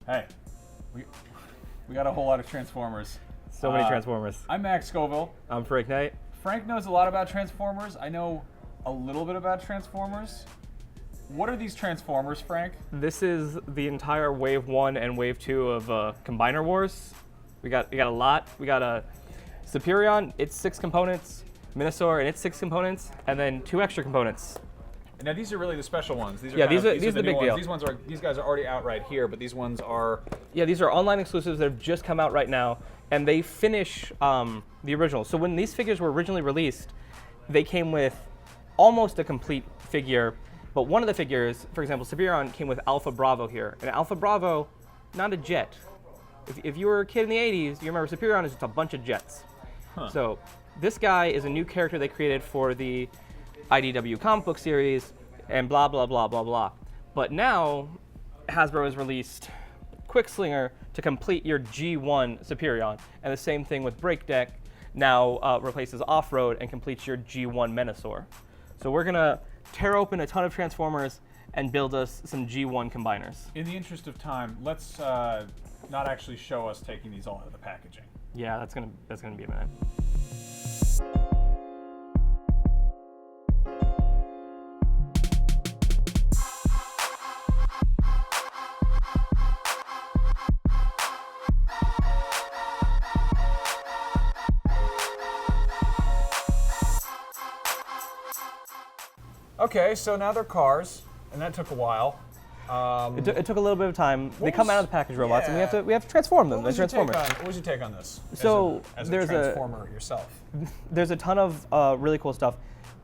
Hey, we got a whole lot of Transformers. So many Transformers. I'm Max Scoville. I'm Brake-Neck. Frank knows a lot about Transformers. I know a little bit about Transformers. What are these Transformers, Frank? This is the entire Wave 1 and Wave 2 of Combiner Wars. We got a lot. We got a Superion, its 6 components, Menasor and its 6 components, and then 2 extra components. Now these are really the special ones. These are these are the big deal. These guys are already out right here, but these ones are. Yeah, these are online exclusives that have just come out right now, and they finish the original. So when these figures were originally released, they came with almost a complete figure. But one of the figures, for example, Superion came with Alpha Bravo here, and Alpha Bravo, not a jet. If you were a kid in the 80s, you remember Superion is just a bunch of jets. Huh. So this guy is a new character they created for the IDW comic book series, and blah, blah, blah, blah, blah. But now, Hasbro has released Quickslinger to complete your G1 Superion, and the same thing with Brake-Neck now replaces Off-Road and completes your G1 Menasor. So we're gonna tear open a ton of Transformers and build us some G1 combiners. In the interest of time, let's not actually show us taking these all out of the packaging. Yeah, that's gonna be a minute. Okay, so now they're cars, and that took a while. It took a little bit of time. They come out of the package robots, and we have to transform them. What was They're Transformers. what was your take on this? So as a there's Transformer yourself. There's a ton of really cool stuff,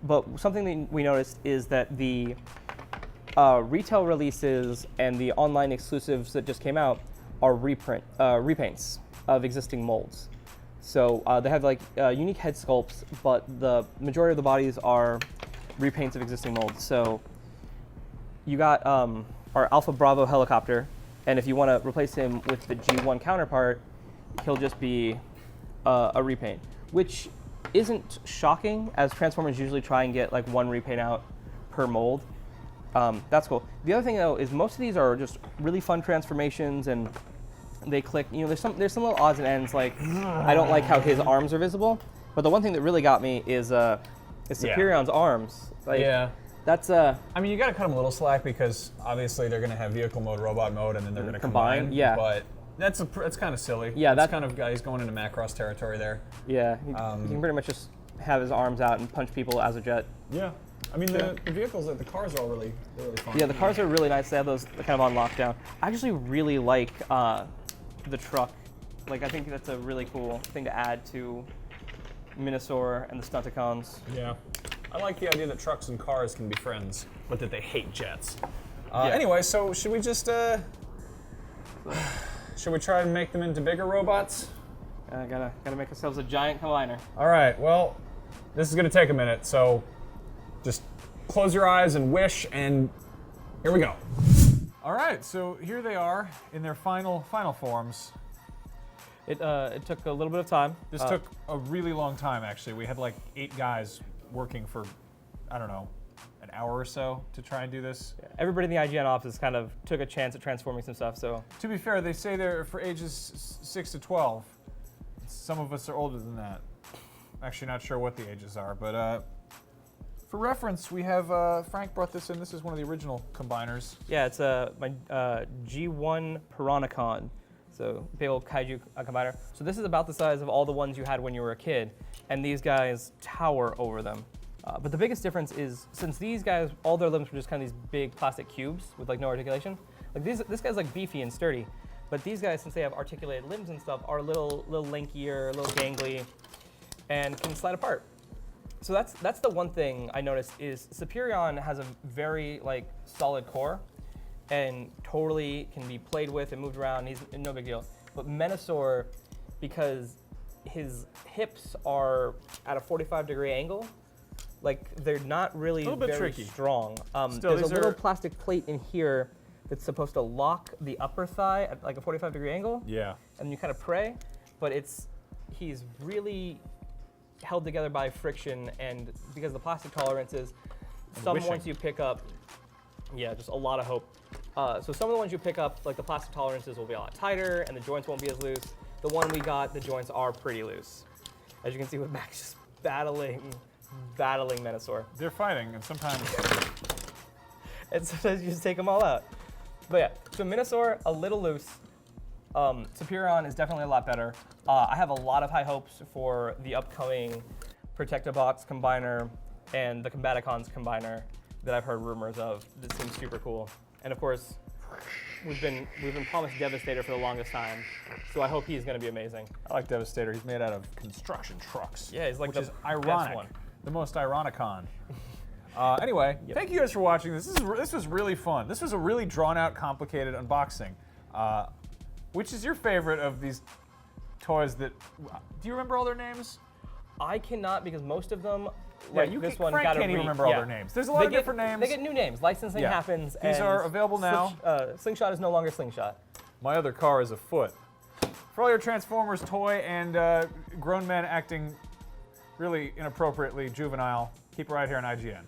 but something that we noticed is that the retail releases and the online exclusives that just came out are repaints of existing molds. So they have like unique head sculpts, but the majority of the bodies are repaints of existing molds. So you got our Alpha Bravo helicopter, and if you want to replace him with the G1 counterpart, he'll just be a repaint, which isn't shocking, as Transformers usually try and get like one repaint out per mold. That's cool. The other thing though is most of these are just really fun transformations, and they click. You know, there's some little odds and ends. Like I don't like how his arms are visible, but the one thing that really got me is Superion's arms. Like, yeah. That's I mean, you got to cut them a little slack because obviously they're going to have vehicle mode, robot mode, and then they're going to combine. Yeah. But that's kind of silly. Yeah, that's kind of he's going into Macross territory there. Yeah. He can pretty much just have his arms out and punch people as a jet. Yeah. I mean, the vehicles, the cars are all really fun. Yeah, the cars are really nice. They have those kind of on lockdown. I actually really like the truck. Like, I think that's a really cool thing to add to Menasor and the Stunticons. Yeah. I like the idea that trucks and cars can be friends, but that they hate jets. Yeah. Anyway, so should we just should we try and make them into bigger robots? Gotta make ourselves a giant combiner. All right. Well, this is gonna take a minute, so just close your eyes and wish, and here we go. All right. So here they are in their final forms. It took a little bit of time. This took a really long time, actually. We had like 8 guys working for, I don't know, an hour or so to try and do this. Yeah, everybody in the IGN office kind of took a chance at transforming some stuff. So to be fair, they say they're for ages 6 to 12. Some of us are older than that. I'm actually not sure what the ages are, but for reference, we have Frank brought this in. This is one of the original combiners. Yeah, it's my G1 Piranacon. So big old kaiju combiner. So this is about the size of all the ones you had when you were a kid, and these guys tower over them. But the biggest difference is, since these guys, all their limbs were just kind of these big plastic cubes with like no articulation. Like this guy's like beefy and sturdy, but these guys, since they have articulated limbs and stuff, are a little lankier, a little gangly, and can slide apart. So that's the one thing I noticed is Superion has a very like solid core, and totally can be played with and moved around. He's no big deal. But Menasor, because his hips are at a 45-degree angle, like they're not really very tricky. strong. Still, there's a little plastic plate in here that's supposed to lock the upper thigh at like a 45-degree angle. Yeah. And you kind of pray, but he's really held together by friction, and because of the plastic tolerances, some ones you pick up, yeah, just a lot of hope. So some of the ones you pick up, like the plastic tolerances will be a lot tighter and the joints won't be as loose. The one we got, the joints are pretty loose. As you can see with Max just battling Menasor. They're fighting, and sometimes And sometimes you just take them all out. But yeah, so Menasor, a little loose. Superion is definitely a lot better. I have a lot of high hopes for the upcoming Protectabox combiner and the Combaticons combiner that I've heard rumors of. That seems super cool. And of course, we've been promised Devastator for the longest time, so I hope he's going to be amazing. I like Devastator. He's made out of construction trucks. Yeah, he's like which the is best ironic. one. The most ironicon. Anyway, thank you guys for watching this. This was really fun. This was a really drawn-out, complicated unboxing. Which is your favorite of these toys that... Do you remember all their names? I cannot, because most of them, like this one, Frank can't even remember all their names. There's a lot of different names. They get new names. Licensing happens. These and are available now. Slingshot is no longer Slingshot. My other car is afoot. For all your Transformers toy and grown men acting really inappropriately juvenile, keep it right here on IGN.